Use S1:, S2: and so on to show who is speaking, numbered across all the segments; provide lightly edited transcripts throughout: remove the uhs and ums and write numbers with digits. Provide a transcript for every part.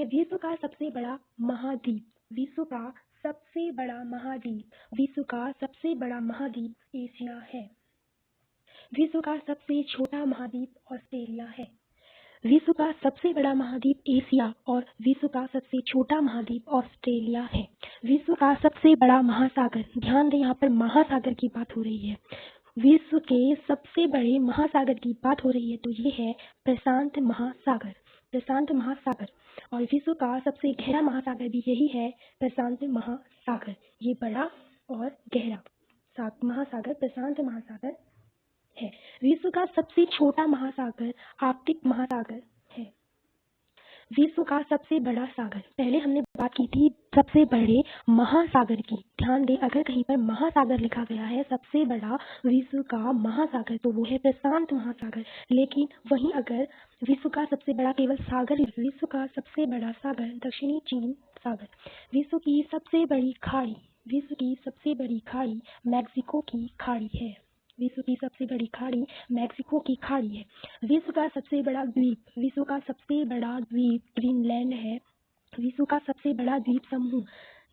S1: विश्व का सबसे बड़ा महाद्वीप। विश्व का सबसे बड़ा महाद्वीप। विश्व का सबसे बड़ा महाद्वीप एशिया है। विश्व का सबसे छोटा महाद्वीप ऑस्ट्रेलिया है। विश्व का सबसे बड़ा महाद्वीप एशिया और विश्व का सबसे छोटा महाद्वीप ऑस्ट्रेलिया है। विश्व का सबसे बड़ा महासागर। ध्यान दें, यहाँ पर महासागर की बात हो रही है। विश्व के सबसे बड़े महासागर की बात हो रही है तो ये है प्रशांत महासागर। प्रशांत महासागर। और विश्व का सबसे गहरा महासागर भी यही है, प्रशांत महासागर। ये बड़ा और गहरा महासागर प्रशांत महासागर है। विश्व का सबसे छोटा महासागर आर्कटिक महासागर है। विश्व का सबसे बड़ा सागर। पहले हमने बात की थी सबसे बड़े महासागर की। ध्यान दें, अगर कहीं पर महासागर लिखा गया है सबसे बड़ा विश्व का महासागर तो वो है प्रशांत महासागर। लेकिन वहीं अगर विश्व का सबसे बड़ा केवल सागर, विश्व का सबसे बड़ा सागर दक्षिणी चीन सागर। विश्व की सबसे बड़ी खाड़ी। विश्व की सबसे बड़ी खाड़ी मैक्सिको की खाड़ी है। विश्व की सबसे बड़ी खाड़ी मैक्सिको की खाड़ी है। विश्व का सबसे बड़ा द्वीप। विश्व का सबसे बड़ा द्वीप ग्रीनलैंड है। विश्व का सबसे बड़ा द्वीप समूह।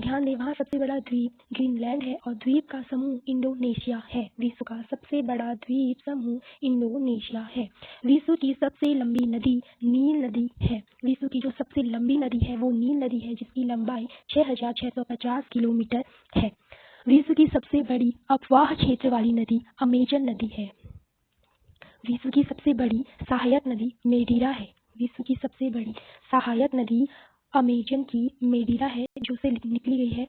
S1: ध्यान दें, वहाँ सबसे बड़ा द्वीप ग्रीनलैंड है और द्वीप का समूह इंडोनेशिया है। विश्व का सबसे बड़ा द्वीप समूह इंडोनेशिया है। विश्व की सबसे लंबी नदी नील नदी है। विश्व की जो सबसे लंबी नदी है वो नील नदी है, जिसकी लंबाई 6650 किलोमीटर है। विश्व की सबसे बड़ी अपवाह क्षेत्र वाली नदी अमेजन नदी है। विश्व की सबसे बड़ी सहायक नदी मेडीरा है। विश्व की सबसे बड़ी सहायक नदी अमेजन की मेडीरा है, जो से निकली गई है।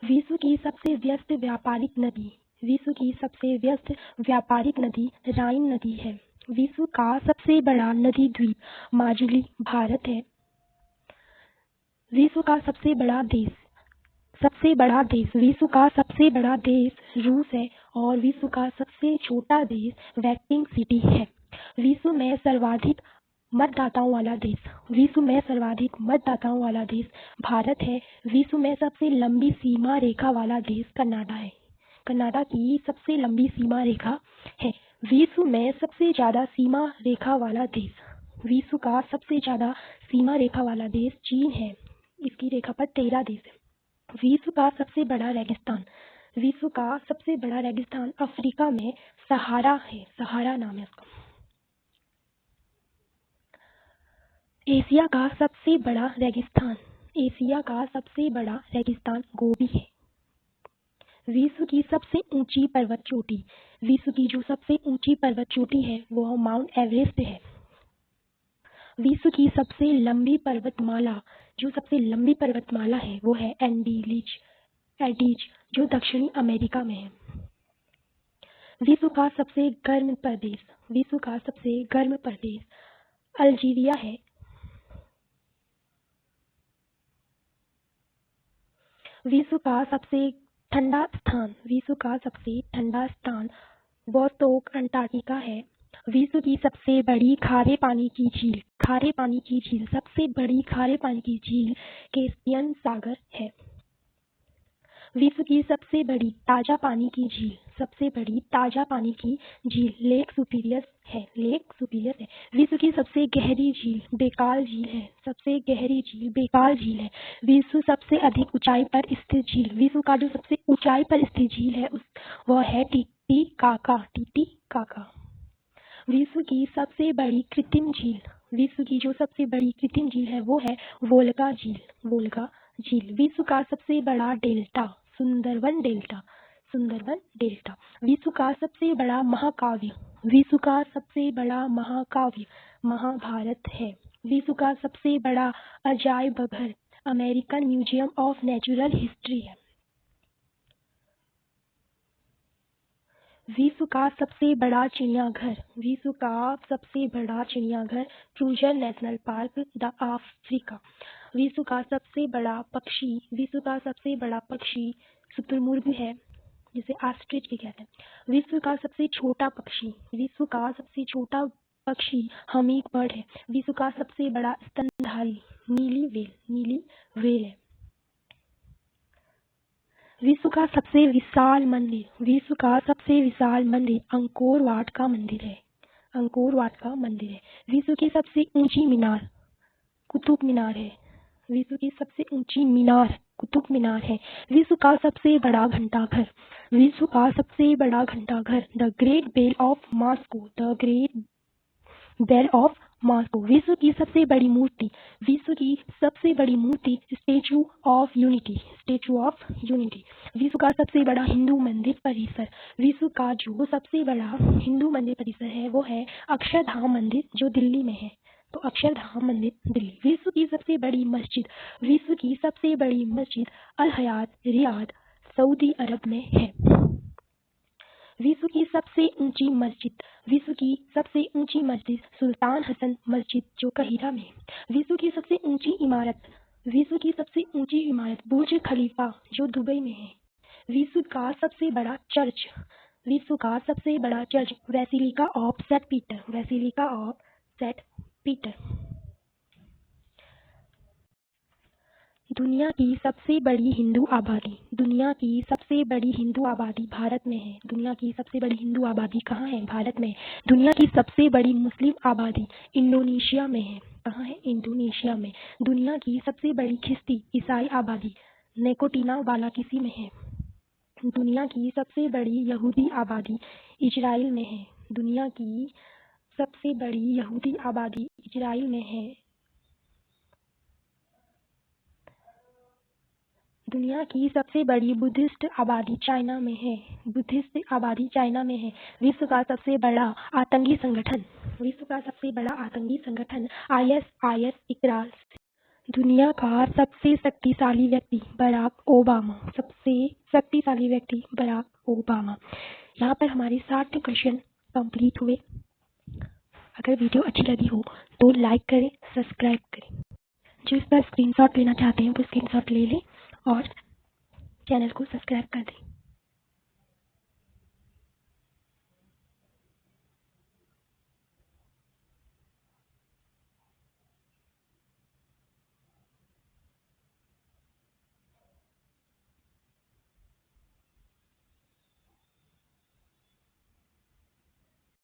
S1: विश्व की सबसे व्यस्त व्यापारिक नदी। विश्व की सबसे व्यस्त व्यापारिक नदी राइन नदी है। विश्व का सबसे बड़ा नदी द्वीप माजुली भारत है। विश्व का सबसे बड़ा देश विश्व का सबसे बड़ा देश रूस है और विश्व का सबसे छोटा देश वैटिकन सिटी है। विश्व में सर्वाधिक मतदाताओं वाला देश। विश्व में सर्वाधिक मतदाताओं वाला देश भारत है। विश्व में सबसे लंबी सीमा रेखा वाला देश कनाडा है। कनाडा की सबसे लंबी सीमा रेखा है। विश्व में सबसे ज्यादा सीमा रेखा वाला देश। विश्व का सबसे ज्यादा सीमा रेखा वाला देश चीन है। इसकी रेखा पर 13 देश है। विश्व का सबसे बड़ा रेगिस्तान। विश्व का सबसे बड़ा रेगिस्तान अफ्रीका में सहारा है। सहारा नाम है उसका। एशिया का सबसे बड़ा रेगिस्तान। एशिया का सबसे बड़ा रेगिस्तान गोबी है। विश्व की सबसे ऊंची पर्वत चोटी। विश्व की जो सबसे ऊंची पर्वत चोटी है वो माउंट एवरेस्ट है। विश्व की सबसे लंबी पर्वतमाला, जो सबसे लंबी पर्वतमाला है वो है एंडीज, जो दक्षिणी अमेरिका में है। विश्व का सबसे गर्म प्रदेश। विश्व का सबसे गर्म प्रदेश अल्जीरिया है। विश्व का सबसे ठंडा स्थान। विश्व का सबसे ठंडा स्थान वोस्टोक अंटार्कटिका है। विश्व की सबसे बड़ी खारे पानी की झील। सबसे बड़ी खारे पानी की झील कैस्पियन सागर है। विश्व की सबसे बड़ी ताजा पानी की झील लेक सुपीरियर है। विश्व की सबसे गहरी झील बेकाल झील है। विश्व सबसे अधिक ऊंचाई पर स्थित झील। विश्व का जो सबसे ऊंचाई पर स्थित झील है वह है टीटीकाका। विश्व की सबसे बड़ी कृत्रिम झील। विश्व की जो सबसे बड़ी कृत्रिम झील है वो है वोल्गा झील। विश्व का सबसे बड़ा डेल्टा सुंदरबन डेल्टा। विश्व का सबसे बड़ा महाकाव्य। विश्व का सबसे बड़ा महाकाव्य महाभारत है। विश्व का सबसे बड़ा अजायब घर American museum of natural history है। विश्व का सबसे बड़ा चिड़ियाघर। Cruiser national park the Africa. विश्व का सबसे बड़ा पक्षी शुतुरमुर्ग है, जिसे ऑस्ट्रिच भी कहते हैं। विश्व का सबसे छोटा पक्षी हमिंग बर्ड है। विश्व का सबसे बड़ा स्तनधारी नीली व्हेल है। विश्व का सबसे विशाल मंदिर अंकोर वाट का मंदिर है। विश्व की सबसे ऊंची मीनार कुतुब मीनार है। विश्व की सबसे ऊंची मीनार कुतुब मीनार है। विश्व का सबसे बड़ा घंटाघर। विश्व का सबसे बड़ा घंटाघर the great bell of Moscow. The great bell of Moscow. विश्व की सबसे बड़ी मूर्ति। विश्व की सबसे बड़ी मूर्ति statue of unity. Statue of unity. विश्व का सबसे बड़ा हिंदू मंदिर परिसर। विश्व का जो सबसे बड़ा हिंदू मंदिर परिसर है वो है अक्षरधाम मंदिर जो दिल्ली में है। तो अक्षरधाम मंदिर दिल्ली। विश्व की सबसे बड़ी मस्जिद। विश्व की सबसे बड़ी मस्जिद अल हयात रियाद सऊदी अरब में है। विश्व की सबसे ऊंची मस्जिद। विश्व की सबसे ऊंची मस्जिद सुल्तान हसन मस्जिद जो काहिरा में है। विश्व की सबसे ऊंची इमारत। विश्व की सबसे ऊंची इमारत बुर्ज खलीफा जो दुबई में है। विश्व का सबसे बड़ा चर्च। विश्व का सबसे बड़ा church basilica of saint Peter. Basilica of saint Peter. दुनिया की सबसे बड़ी हिंदू आबादी। दुनिया की सबसे बड़ी हिंदू आबादी भारत में है। दुनिया की सबसे बड़ी हिंदू आबादी कहाँ है? भारत में। दुनिया की सबसे बड़ी मुस्लिम आबादी इंडोनेशिया में है। कहाँ है? इंडोनेशिया में। दुनिया की सबसे बड़ी ख्रिस्ती ईसाई आबादी नेकोटिना वालाकिसी में है। दुनिया की सबसे बड़ी यहूदी आबादी इजराइल में है। दुनिया की सबसे बड़ी यहूदी आबादी इजराइल में है। दुनिया की सबसे बड़ी बुद्धिस्ट आबादी चाइना में है। बुद्धिस्ट आबादी चाइना में है। विश्व का सबसे बड़ा आतंकी संगठन। विश्व का सबसे बड़ा आतंकी संगठन ISIS इकरार। दुनिया का सबसे शक्तिशाली व्यक्ति बराक ओबामा। सबसे शक्तिशाली व्यक्ति बराक ओबामा। यहाँ पर हमारे 60 क्वेश्चन कंप्लीट हुए। अगर वीडियो अच्छी लगी हो तो लाइक करें, सब्सक्राइब करें। जो इस पर स्क्रीनशॉट लेना चाहते हैं वो स्क्रीनशॉट ले लें और चैनल को सब्सक्राइब कर दें।